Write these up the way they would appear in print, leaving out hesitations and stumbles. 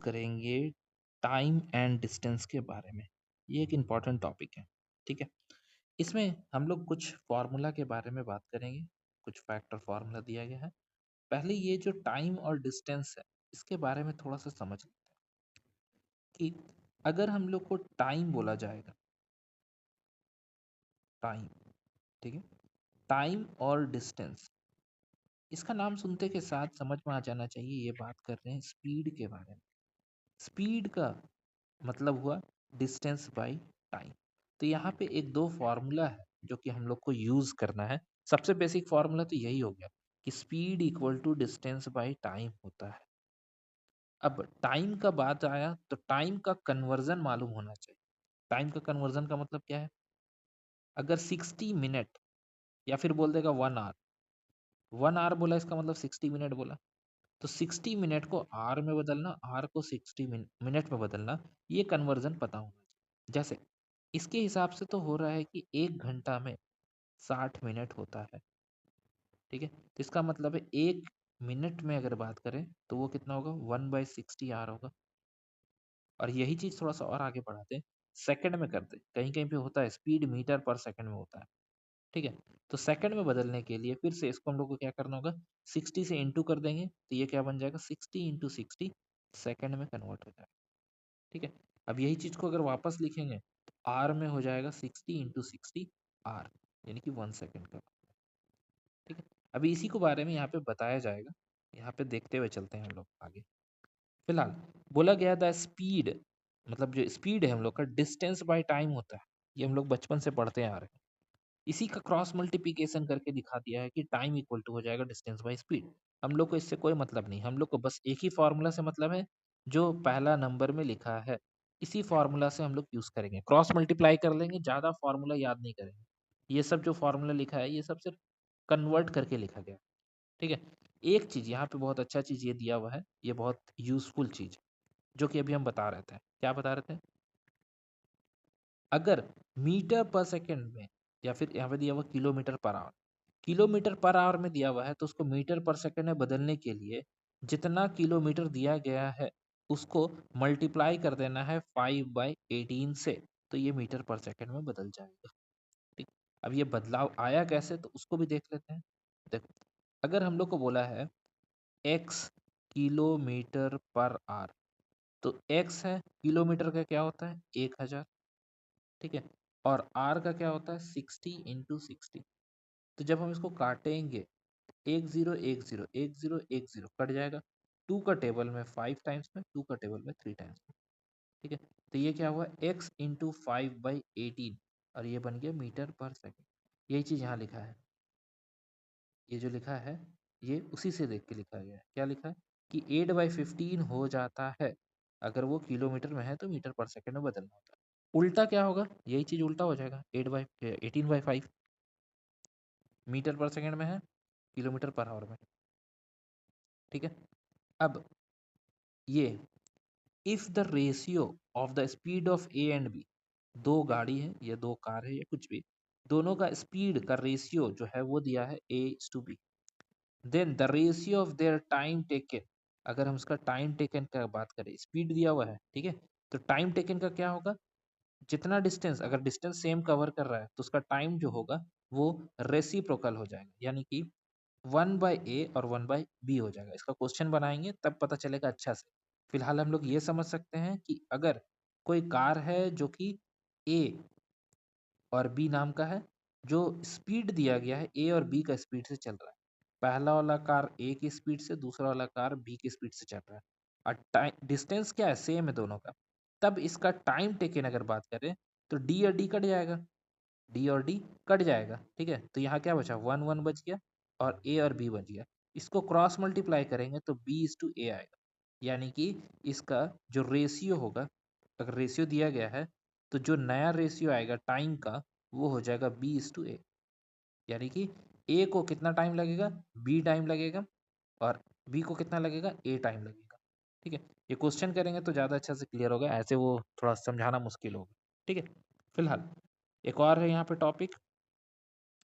करेंगे time and distance के बारे में। ये एक इम्पॉर्टेंट टॉपिक है, ठीक है? इसमें हम लोग कुछ फ़ॉर्मूला के बारे में बात करेंगे, कुछ फैक्ट और फ़ॉर्मूला दिया गया है। पहले ये जो टाइम और डिस्टेंस है, इसके बारे में थोड़ा-सा समझ लेते हैं कि अगर हम लोग को टाइम बोला जाएगा, टाइम, ठीक है? टाइम और डिस्टेंस, इसका नाम सुनते के साथ समझ में आ जाना चाहिए ये बात कर रहे हैं स्पीड के बारे में। स्पीड का मतलब हुआ डिस्टेंस बाय टाइम। तो यहाँ पे एक दो फॉर्मूला है जो कि हम लोग को यूज करना है। सबसे बेसिक फॉर्मूला तो यही हो गया कि speed equal to distance by time होता है। अब टाइम का बात आया तो टाइम का कन्वर्जन मालूम होना चाहिए। टाइम का कन्वर्जन का मतलब क्या है? अगर 60 मिनट या फिर बोल देगा 1 आवर, 1 आवर बोला इसका मतलब 60 मिनट बोला, तो 60 मिनट को आर में बदलना, आर को 60 मिनट में बदलना, ये कन्वर्जन पता होना चाहिए। जैसे इसके हिसाब से तो हो रहा है कि 1 घंटा में 60 मिनट होता है, ठीक है? तो इसका मतलब है 1 मिनट में अगर बात करें तो वो कितना होगा, 1/60 आर होगा। और यही चीज थोड़ा सा और आगे बढ़ाते हैं, सेकंड में करते, कहीं कहीं पे होता है स्पीड मीटर पर सेकंड में होता है, ठीक है? तो सेकंड में बदलने के लिए फिर से इसको हम लोग को क्या करना होगा, 60 से इंटू कर देंगे तो ये क्या बन जाएगा, 60 × 60 सेकंड में कन्वर्ट हो जाएगा, ठीक है? अब यही चीज को अगर वापस लिखेंगे तो आर में हो जाएगा 60 × 60 आर, यानी कि 1 सेकंड का, ठीक है? अभी इसी को बारे में यहाँ पे बताया जाएगा, यहाँ पे देखते हुए चलते हैं हम लोग आगे। फिलहाल बोला गया था स्पीड, मतलब जो स्पीड है हम लोग का डिस्टेंस बाय टाइम होता है, ये हम लोग बचपन से पढ़ते आ रहे हैं। इसी का क्रॉस मल्टीप्लिकेशन करके दिखा दिया है कि टाइम इक्वल टू हो जाएगा डिस्टेंस बाय स्पीड। हम लोग को इससे कोई मतलब नहीं, हम लोग को बस एक ही फॉर्मूला से मतलब है, जो पहला नंबर में लिखा है इसी फॉर्मूला से हम लोग यूज करेंगे, क्रॉस मल्टीप्लाई कर लेंगे, ज्यादा फॉर्मूला याद नहीं करेंगे। ये सब जो फॉर्मूला लिखा है ये सब सिर्फ कन्वर्ट करके लिखा गया है, ठीक है? एक चीज यहाँ पे बहुत अच्छा चीज ये दिया हुआ है, ये बहुत यूजफुल चीज है, जो कि अभी हम बता रहे थे। क्या बता रहे थे? अगर मीटर पर सेकंड में, या फिर यहाँ पे दिया हुआ kilometre per our, kilometre per our में दिया हुआ है तो उसको मीटर पर सेकंड में बदलने के लिए जितना किलोमीटर दिया गया है उसको मल्टीप्लाई कर देना है 5/18 से, तो ये मीटर पर सेकंड में बदल जाएगा, ठीक? अब ये बदलाव आया कैसे तो उसको भी देख लेते हैं। देखो, अगर हम लोग को बोला है x किलोमीटर पर आवर, तो x है, किलोमीटर का क्या होता है 1000, ठीक है? और r का क्या होता है 60 × 60। तो जब हम इसको काटेंगे, 10 10 10 कट जाएगा, 2 का टेबल में 5 टाइम्स में, 2 का टेबल में 3 टाइम्स में, ठीक है? तो ये क्या हुआ, x इंटू 5/18, और ये बन गया मीटर पर सेकंड। यही चीज यहाँ लिखा है, ये जो लिखा है ये उसी से देख के लिखा गया है। क्या लिखा है कि 8/15 हो जाता है, अगर वो किलोमीटर में है तो मीटर पर सेकंड में बदलना होता है। उल्टा क्या होगा, यही चीज उल्टा हो जाएगा, 18/5 मीटर पर सेकंड में है, किलोमीटर पर आवर में, ठीक है? अब ये if the ratio of the speed of A and B, दो गाड़ी है या दो कार है या कुछ भी, दोनों का स्पीड का रेशियो जो है वो दिया है A/B, then the ratio of their time taken, अगर हम उसका टाइम टेकन का बात करें, स्पीड दिया हुआ है, ठीक है? तो टाइम टेकन का क्या होगा, जितना डिस्टेंस, अगर डिस्टेंस सेम कवर कर रहा है तो उसका टाइम जो होगा वो रेसिप्रोकल हो जाएगा, यानी कि 1/A और 1/B हो जाएगा। इसका क्वेश्चन बनाएंगे तब पता चलेगा अच्छा से। फिलहाल हम लोग ये समझ सकते हैं कि अगर कोई कार है जो कि ए और बी नाम का है, जो स्पीड दिया गया है ए और बी का स्पीड से चल रहा है, पहला वाला कार ए की स्पीड से, दूसरा वाला कार बी की स्पीड से चल रहा है, और टाइम डिस्टेंस क्या है, सेम है दोनों का, तब इसका टाइम टेकन अगर बात करें तो डी और डी कट जाएगा, डी और डी कट जाएगा, ठीक है? तो यहाँ क्या बचा, 1 1 बच गया और ए और बी बच गया। इसको क्रॉस मल्टीप्लाई करेंगे तो B/A आएगा, यानी कि इसका जो रेशियो होगा, अगर रेशियो दिया गया है तो जो नया रेशियो आएगा टाइम का वो हो जाएगा B/A, यानी कि ए को कितना टाइम लगेगा, बी टाइम लगेगा, और बी को कितना लगेगा, ए टाइम लगेगा, ठीक है? ये क्वेश्चन करेंगे तो ज़्यादा अच्छा से क्लियर होगा, ऐसे वो थोड़ा समझाना मुश्किल होगा, ठीक है? फिलहाल एक और है यहाँ पे topic,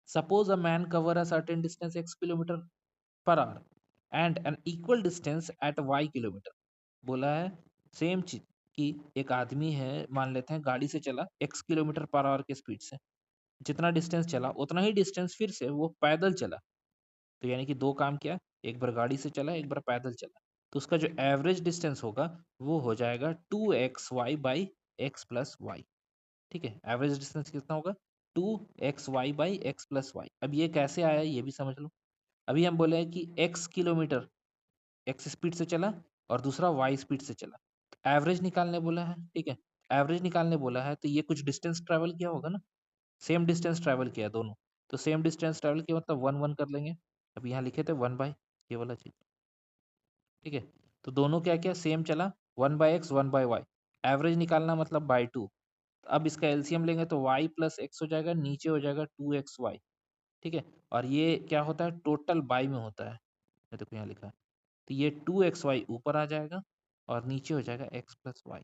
suppose a man cover a certain distance x kilometer per hour and an equal distance at y kilometer, बोला है सेम चीज कि एक आदमी है, मान लेते हैं गाड़ी से चला x किलोमीटर पर आवर के स्पीड से, जितना डिस्टेंस चला उतना ही डिस्टेंस फिर से वो पैदल चला। तो यानी कि दो काम किया, एक बार गाड़ी से चला, एक बार पैदल चला। तो उसका जो एवरेज डिस्टेंस होगा वो हो जाएगा 2xy by x plus Y. ठीक है, एवरेज डिस्टेंस कितना होगा? 2xy by x plus Y. अब ये कैसे आया ये भी समझ लो। अभी हम बोले हैं कि x किलोमीटर एक्स स्पीड से चला और दूसरा वाई स्पीड से चला। एवरेज निकालने बोला है, ठीक है। एवरेज निकालने बोला है तो ये कुछ डिस्टेंस ट्रैवल किया होगा ना, सेम डिस्टेंस ट्रैवल किया दोनों। तो सेम डिस्टेंस ट्रैवल किया मतलब वन वन कर लेंगे। अब यहाँ लिखे थे वन बाय ये वाला चीज, ठीक है। तो दोनों क्या क्या सेम चला, one by X one by Y. Average निकालना मतलब बाय टू। अब इसका एलसीएम लेंगे तो y प्लस एक्स हो जाएगा, नीचे हो जाएगा 2xy। ठीक है, और ये क्या होता है टोटल बाई में होता है, ये देखो यहाँ लिखा है। तो ये 2xy ऊपर आ जाएगा और नीचे हो जाएगा x प्लस वाई।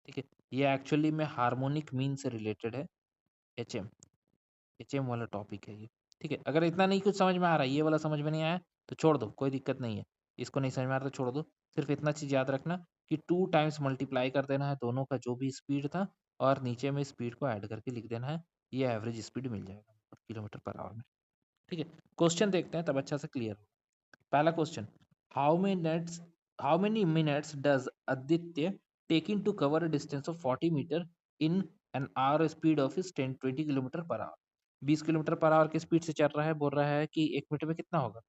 ठीक है, ये एक्चुअली में हार्मोनिक मीन से रिलेटेड है, एच एम वाला टॉपिक है ये। ठीक है, अगर इतना नहीं कुछ समझ में आ रहा है, ये वाला समझ में नहीं आया तो छोड़ दो, कोई दिक्कत नहीं है। इसको नहीं समझ में आ रहा तो छोड़ दो। सिर्फ इतना चीज याद रखना कि 2 टाइम्स मल्टीप्लाई कर देना है दोनों का जो भी स्पीड था, और नीचे में स्पीड को ऐड करके लिख देना है। ये एवरेज स्पीड मिल जाएगा किलोमीटर पर आवर में। ठीक है, क्वेश्चन देखते हैं तब अच्छा से क्लियर हो। पहला question, how minutes how many minutes does Aditya taking to cover a distance of 40 metre in an hour speed of is 10-20 kilometre per hour. 20 kilometre per hour की स्पीड से चल रहा है, बोल रहा है कि एक मिनट में कितना होगा।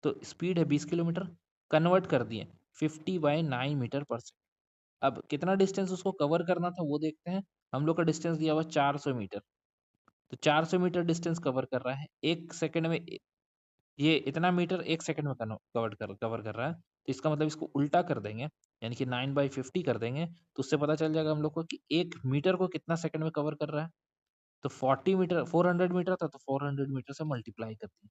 तो स्पीड है 20 किलोमीटर, कन्वर्ट कर दिए 50/9 मीटर पर सेकेंड। अब कितना डिस्टेंस उसको कवर करना था वो देखते हैं। हम लोग का डिस्टेंस दिया हुआ 400 मीटर। तो 400 मीटर डिस्टेंस कवर कर रहा है एक सेकंड में। ये इतना मीटर एक सेकंड में कवर कर रहा है। तो इसका मतलब इसको उल्टा कर देंगे, यानी कि 9/50 कर देंगे, तो उससे पता चल जाएगा हम लोग को कि एक मीटर को कितना सेकंड में कवर कर रहा है। तो 40 मीटर 400 मीटर था तो 400 मीटर से मल्टीप्लाई कर दिए।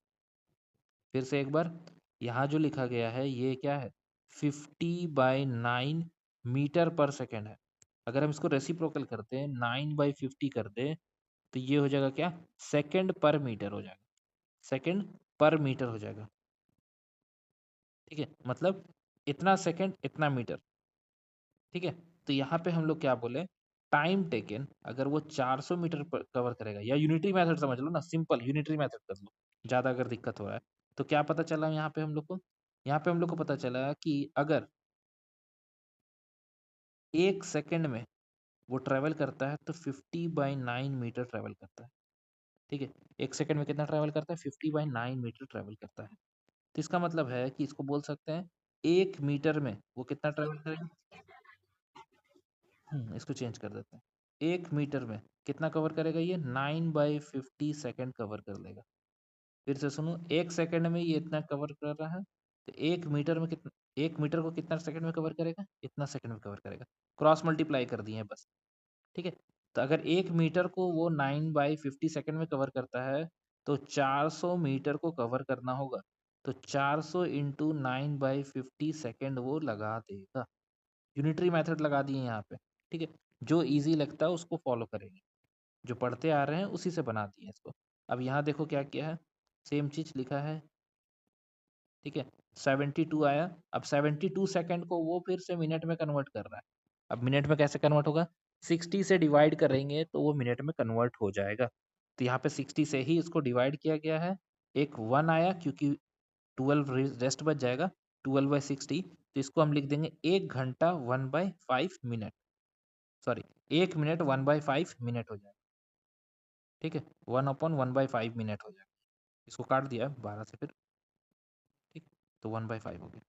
फिर से एक बार, यहाँ जो लिखा गया है ये क्या है, 50/9 मीटर पर सेकेंड है। अगर हम इसको रेसिप्रोकल करते हैं 9/50 कर दे तो ये हो जाएगा क्या, सेकंड पर मीटर हो जाएगा, सेकंड पर मीटर हो जाएगा। ठीक है, मतलब इतना सेकंड इतना मीटर। ठीक है, तो यहाँ पे हम लोग क्या बोले, टाइम टेकन अगर वो 400 मीटर पर कवर करेगा, या यूनिटरी मेथड समझ लो ना, सिंपल यूनिटरी मेथड कर लो, ज़्यादा अगर दिक्कत हो रहा है। तो क्या पता चला यहाँ पे हम लोग को, यहाँ पे हम लोग को पता चला कि अगर एक सेकंड में वो ट्रेवल करता है तो 50/9 मीटर ट्रेवल करता है। ठीक है, एक सेकंड में कितना ट्रेवल करता है, 50/9 मीटर ट्रेवल करता है। तो इसका मतलब है कि इसको बोल सकते हैं एक मीटर में वो कितना ट्रेवल करेगा। इसको चेंज कर देते हैं, एक मीटर में कितना कवर करेगा, ये 9/50 सेकेंड कवर कर लेगा। फिर से सुनो, एक सेकंड में ये इतना कवर कर रहा है, तो एक मीटर में कितना, एक मीटर को कितना सेकंड में कवर करेगा, इतना सेकंड में कवर करेगा। क्रॉस मल्टीप्लाई कर दिए बस। ठीक है, तो अगर एक मीटर को वो 9/50 सेकंड में कवर करता है तो 400 मीटर को कवर करना होगा। तो 400 इंटू 9/50 सेकेंड वो लगा देगा। यूनिटरी मेथड लगा दिए यहाँ पे। ठीक है, जो इजी लगता है उसको फॉलो करेंगे, जो पढ़ते आ रहे हैं उसी से बना दिए इसको। अब यहाँ देखो क्या किया है, सेम चीज लिखा है। ठीक है, 72 आया। अब 72 सेकंड को वो फिर से मिनट में कन्वर्ट कर रहा है। अब मिनट में कैसे कन्वर्ट होगा, 60 से डिवाइड करेंगे तो वो मिनट में कन्वर्ट हो जाएगा। तो यहाँ पे 60 से ही इसको डिवाइड किया गया है। एक 1 आया क्योंकि 12 रेस्ट बच जाएगा, 12/60। तो इसको हम लिख देंगे 1 घंटा 1/5 मिनट, सॉरी 1 मिनट 1/5 मिनट हो जाएगा। ठीक है, 1/1/5 मिनट हो जाएगा। इसको काट दिया 12 से फिर। ठीक, तो 1/5 हो गया।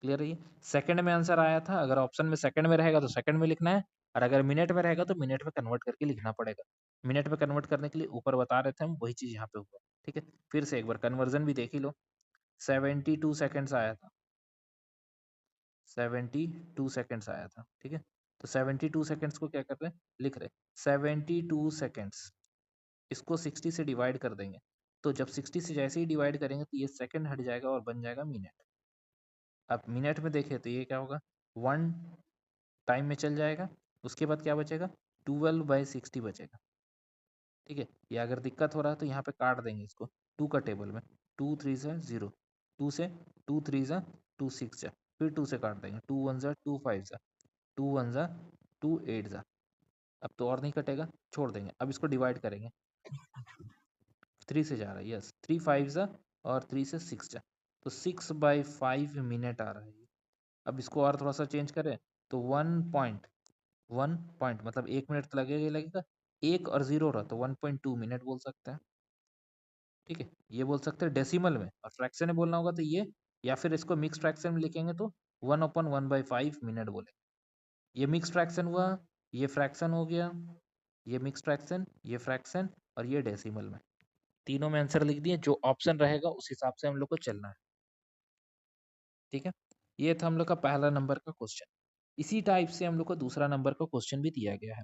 क्लियर है ये। सेकंड में आंसर आया था, अगर ऑप्शन में सेकंड में रहेगा तो सेकंड में लिखना है, और अगर मिनट में रहेगा तो मिनट में कन्वर्ट करके लिखना पड़ेगा। मिनट में कन्वर्ट करने के लिए ऊपर बता रहे थे हम, वही चीज यहाँ पे हुआ। ठीक है, फिर से एक बार कन्वर्जन भी देख ही लो। 72 सेकेंड्स आया था, 72 सेकेंड्स आया था। ठीक है, तो 72 सेकेंड्स को क्या कर रहे हैं, लिख रहे 72 सेकेंड्स, इसको 60 से डिवाइड कर देंगे। तो जब 60 से जैसे ही डिवाइड करेंगे तो ये सेकंड हट जाएगा और बन जाएगा मिनट। अब मिनट में देखें तो ये क्या होगा, 1 टाइम में चल जाएगा। उसके बाद क्या बचेगा, 12/60 बचेगा। ठीक है, या अगर दिक्कत हो रहा है तो यहाँ पे काट देंगे इसको, टू का टेबल में, 2 3 ज़ा 0, 2 से 2 3 ज़ा 2 6 ज़ा फिर 2 से काट देंगे, 2 1 ज़ा 2 5 ज़ा 2 1 ज़ा 2 8 ज़ा। अब तो और नहीं कटेगा, छोड़ देंगे। अब इसको डिवाइड करेंगे, 3 से जा रहा है, यस 3 5 ज़ा और 3 से 6 जा, तो 6/5 मिनट आ रहा है। अब इसको और थोड़ा सा चेंज करें तो 1 पॉइंट मतलब 1 मिनट तो लगेगा ही लगेगा, 1 और 0 रहा तो 1.2 मिनट बोल सकते हैं। ठीक है, ये बोल सकते हैं डेसिमल में, और फ्रैक्शन में बोलना होगा तो ये, या फिर इसको मिक्स फ्रैक्शन में लिखेंगे तो 1/1/5 मिनट बोले। ये मिक्स फ्रैक्शन हुआ, ये फ्रैक्शन हो गया, ये मिक्स फ्रैक्शन, ये फ्रैक्शन, और ये डेसिमल में। तीनों में आंसर लिख दिए, जो ऑप्शन रहेगा उस हिसाब से हम लोग को चलना है। ठीक है, ये था हम लोग का पहला नंबर का क्वेश्चन। इसी टाइप से हम लोग को दूसरा नंबर का क्वेश्चन भी दिया गया है।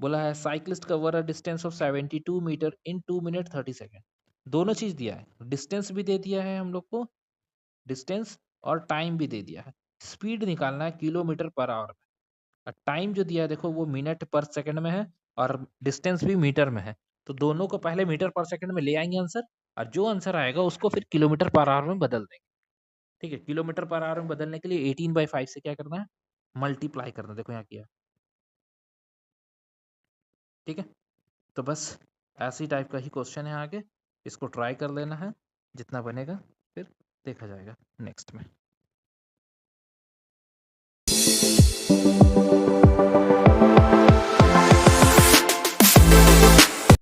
बोला है cyclist cover a distance of 72 metre in 2 minute 30 second. दोनों चीज दिया है, डिस्टेंस भी दे दिया है हम लोग को, डिस्टेंस और टाइम भी दे दिया है। स्पीड निकालना है किलोमीटर पर आवर में, और टाइम जो दिया है देखो वो मिनट पर सेकंड में है, और डिस्टेंस भी मीटर में है। तो दोनों को पहले मीटर पर सेकंड में ले आएंगे आंसर, और जो आंसर आएगा उसको फिर किलोमीटर पर आवर में बदल देंगे। ठीक है, किलोमीटर पर आवर में बदलने के लिए 18/5 से क्या करना है, मल्टीप्लाई करना है। देखो यहाँ किया। ठीक है, तो बस ऐसी टाइप का ही क्वेश्चन है आगे, इसको ट्राई कर लेना है, जितना बनेगा फिर देखा जाएगा नेक्स्ट में।